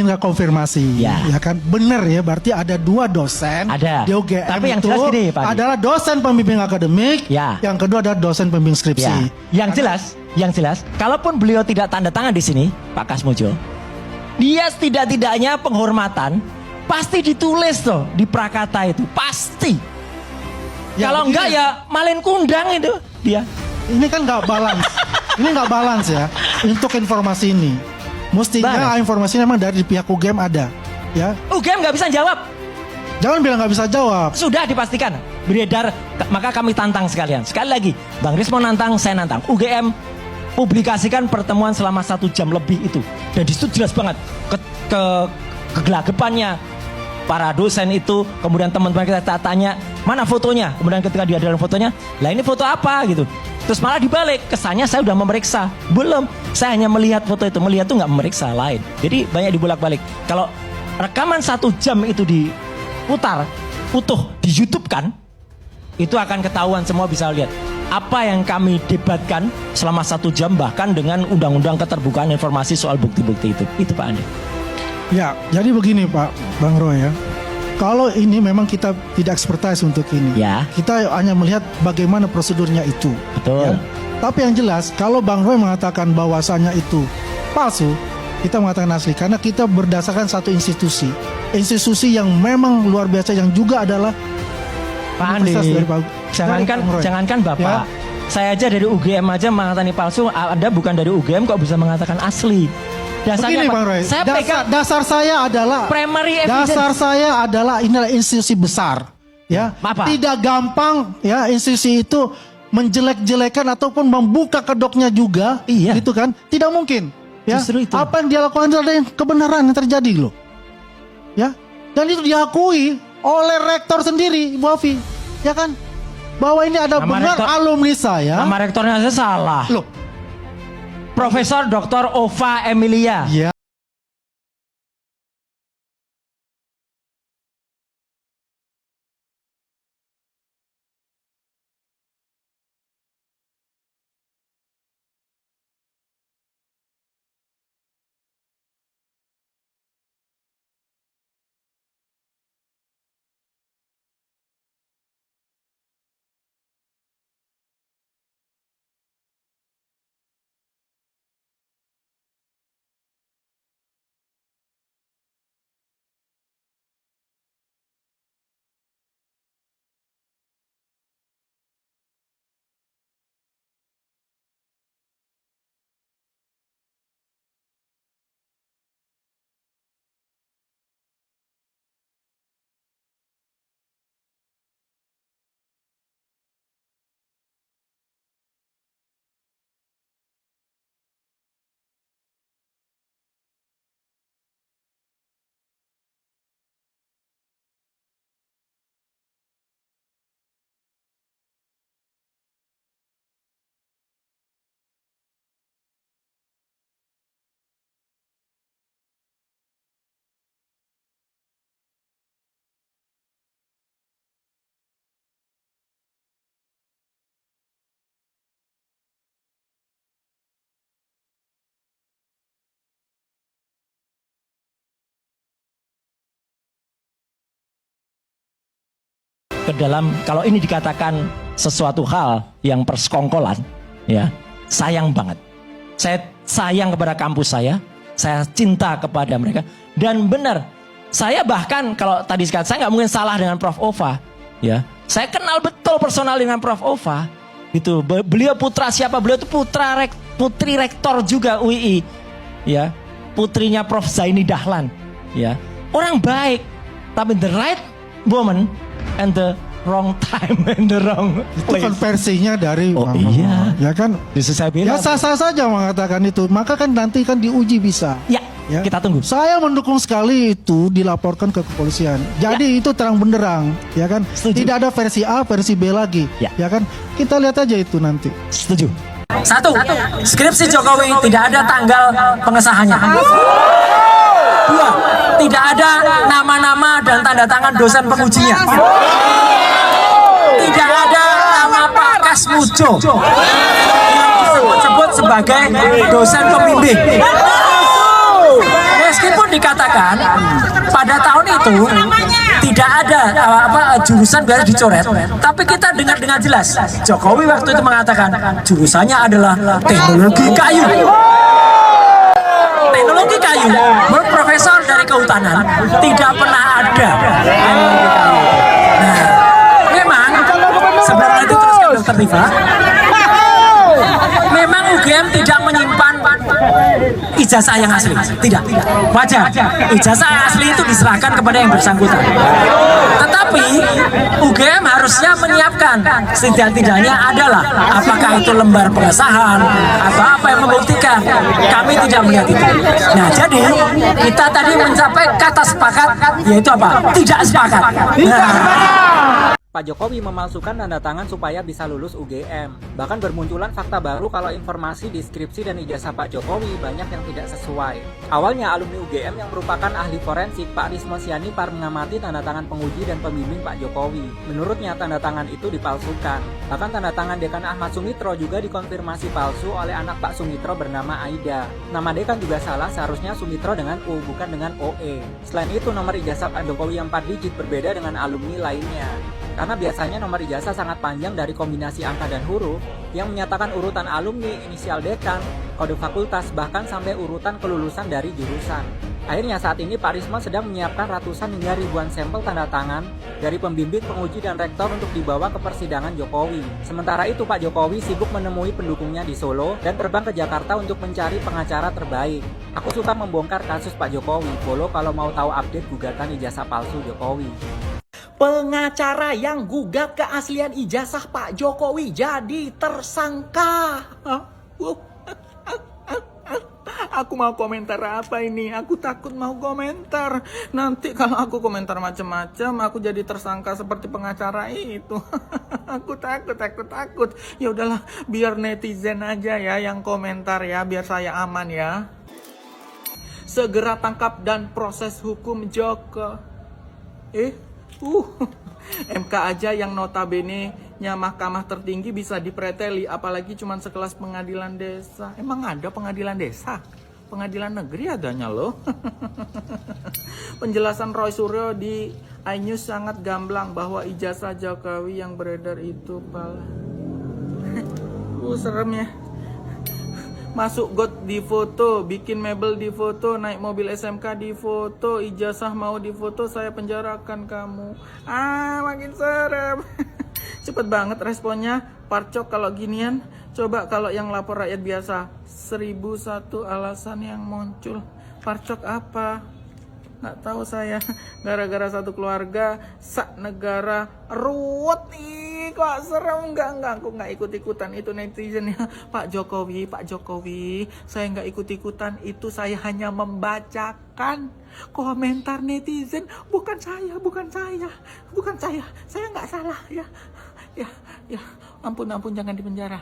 Nggak konfirmasi, ya kan benar ya, berarti ada 2 dosen di UGM. Tapi yang itu jelas gini, Pak adalah dosen pembimbing akademik, yang kedua adalah dosen pembimbing skripsi. Yang jelas, kalaupun beliau tidak tanda tangan di sini, Pak Kasmujo, dia setidak-tidaknya penghormatan pasti ditulis tuh di prakata itu, pasti. Ya, kalau enggak ya malin kundang itu dia. Ini kan nggak balance, ini nggak balance ya untuk informasi ini. Mestinya informasinya memang dari pihak UGM ada, ya. UGM nggak bisa jawab. Jangan bilang nggak bisa jawab. Sudah dipastikan beredar, maka kami tantang sekalian. Sekali lagi, Bang Rismo nantang, saya nantang. UGM publikasikan pertemuan selama 1 jam lebih itu, dan di situ jelas banget kegelagapannya para dosen itu. Kemudian teman-teman kita tanya mana fotonya, kemudian ketika dia ada fotonya, lah ini foto apa gitu. Terus malah dibalik, kesannya saya udah memeriksa. Belum, saya hanya melihat foto itu. Melihat itu nggak memeriksa lain. Jadi banyak dibolak-balik. Kalau rekaman 1 jam itu diputar utuh di YouTube kan, itu akan ketahuan, semua bisa lihat apa yang kami debatkan selama 1 jam, bahkan dengan undang-undang keterbukaan informasi soal bukti-bukti itu. Itu Pak Andi. Ya, jadi begini Pak Bang Roy ya. Kalau ini memang kita tidak expertise untuk ini. Ya. Kita hanya melihat bagaimana prosedurnya itu. Betul. Ya. Tapi yang jelas, kalau Bang Roy mengatakan bahwasannya itu palsu, kita mengatakan asli. Karena kita berdasarkan satu institusi. Institusi yang memang luar biasa, yang juga adalah Pak Andi. Jangankan Bapak. Ya. Saya aja dari UGM aja mengatakan ini palsu. Anda bukan dari UGM kok bisa mengatakan asli. Begini Bang Roy, dasar saya adalah primary evidence. Dasar saya adalah inilah institusi besar, ya. Apa? Tidak gampang ya institusi itu menjelek-jelekan ataupun membuka kedoknya juga, gitu kan? Tidak mungkin. Ya. Justru itu. Apa yang dia lakukan adalah yang kebenaran yang terjadi loh, ya. Dan itu diakui oleh rektor sendiri, Ibu Afi, ya kan? Bahwa ini ada benar alumni saya. Nama rektornya aja salah. Loh. Profesor Dr. Ova Emilia. Ya. Ke dalam, kalau ini dikatakan sesuatu hal yang persekongkolan, ya, sayang banget. Saya sayang kepada kampus saya cinta kepada mereka, dan benar, saya bahkan kalau tadi sekali saya nggak mungkin salah dengan Prof. Ova, ya, saya kenal betul personal dengan Prof. Ova, itu beliau putra siapa? Beliau itu putri rektor juga UII, ya, putrinya Prof. Zaini Dahlan, ya, orang baik, tapi the right woman and the wrong time and the wrong place. Itu kan versinya dari iya, ya kan? Justru saya bilang, ya sah-sah saja mengatakan itu. Maka kan nanti kan diuji bisa. Ya, kita tunggu. Saya mendukung sekali itu dilaporkan ke kepolisian. Jadi itu terang benderang, ya kan? Setuju. Tidak ada versi A, versi B lagi, ya kan? Kita lihat aja itu nanti. Setuju. Satu, skripsi Jokowi tidak ada tanggal pengesahannya. 2, tidak ada nama-nama dan tanda tangan dosen pengujinya. Tidak ada nama Pak Kasmujo yang disebut-sebut sebagai dosen pembimbing. Yes, meskipun dikatakan pada tahun itu tidak ada jurusan biar dicoret, tapi kita dengar dengan jelas Jokowi waktu itu mengatakan jurusannya adalah teknologi kayu. Teknologi kayu, menurut profesor dari kehutanan tidak pernah ada. Nah, memang sebelum itu teruskan Dr. Tifa, memang UGM tidak menyimpan ijazah yang asli, tidak. Wajar, ijazah asli itu diserahkan kepada yang bersangkutan. Tetapi UGM harusnya menyiapkan setidak-tidaknya adalah apakah itu lembar pengesahan atau apa yang membuktikan. Kami tidak melihat itu. Nah, jadi kita tadi mencapai kata sepakat, yaitu apa? Tidak sepakat. Nah, Pak Jokowi memalsukan tanda tangan supaya bisa lulus UGM. Bahkan bermunculan fakta baru kalau informasi deskripsi dan ijazah Pak Jokowi banyak yang tidak sesuai. Awalnya alumni UGM yang merupakan ahli forensik Pak Rismo Sianipar mengamati tanda tangan penguji dan pembimbing Pak Jokowi. Menurutnya tanda tangan itu dipalsukan. Bahkan tanda tangan Dekan Ahmad Sumitro juga dikonfirmasi palsu oleh anak Pak Sumitro bernama Aida. Nama Dekan juga salah, seharusnya Sumitro dengan U bukan dengan OE. Selain itu nomor ijazah Pak Jokowi yang 4 digit berbeda dengan alumni lainnya. Karena biasanya nomor ijazah sangat panjang dari kombinasi angka dan huruf yang menyatakan urutan alumni, inisial dekan, kode fakultas, bahkan sampai urutan kelulusan dari jurusan. Akhirnya saat ini Pak Risma sedang menyiapkan ratusan hingga ribuan sampel tanda tangan dari pembimbing, penguji, dan rektor untuk dibawa ke persidangan Jokowi. Sementara itu Pak Jokowi sibuk menemui pendukungnya di Solo dan terbang ke Jakarta untuk mencari pengacara terbaik. Aku suka membongkar kasus Pak Jokowi. Follow kalau mau tahu update gugatan ijazah palsu Jokowi. Pengacara yang gugat keaslian ijazah Pak Jokowi jadi tersangka. Aku mau komentar apa ini? Aku takut mau komentar. Nanti kalau aku komentar macam-macam, aku jadi tersangka seperti pengacara itu. Aku takut. Ya udahlah, biar netizen aja ya yang komentar ya, biar saya aman ya. Segera tangkap dan proses hukum Joko. MK aja yang notabene-nya mahkamah tertinggi bisa dipreteli, apalagi cuma sekelas pengadilan desa. Emang ada pengadilan desa? Pengadilan negeri adanya loh. Penjelasan Roy Suryo di iNews sangat gamblang bahwa ijazah Jokowi yang beredar itu serem ya. Masuk got di foto, bikin mebel di foto, naik mobil SMK di foto, ijazah mau di foto, saya penjarakan kamu. Makin serem. Cepet banget responnya. Parcok kalau ginian. Coba kalau yang lapor rakyat biasa. 1001 alasan yang muncul. Parcok apa? Nggak tahu saya. Gara-gara satu keluarga, sak negara ruwet nih. Kok serem? Enggak, aku nggak ikut-ikutan itu netizen ya. Pak Jokowi, saya nggak ikut-ikutan itu, saya hanya membacakan komentar netizen, bukan saya, saya nggak salah ya, ampun jangan dipenjara.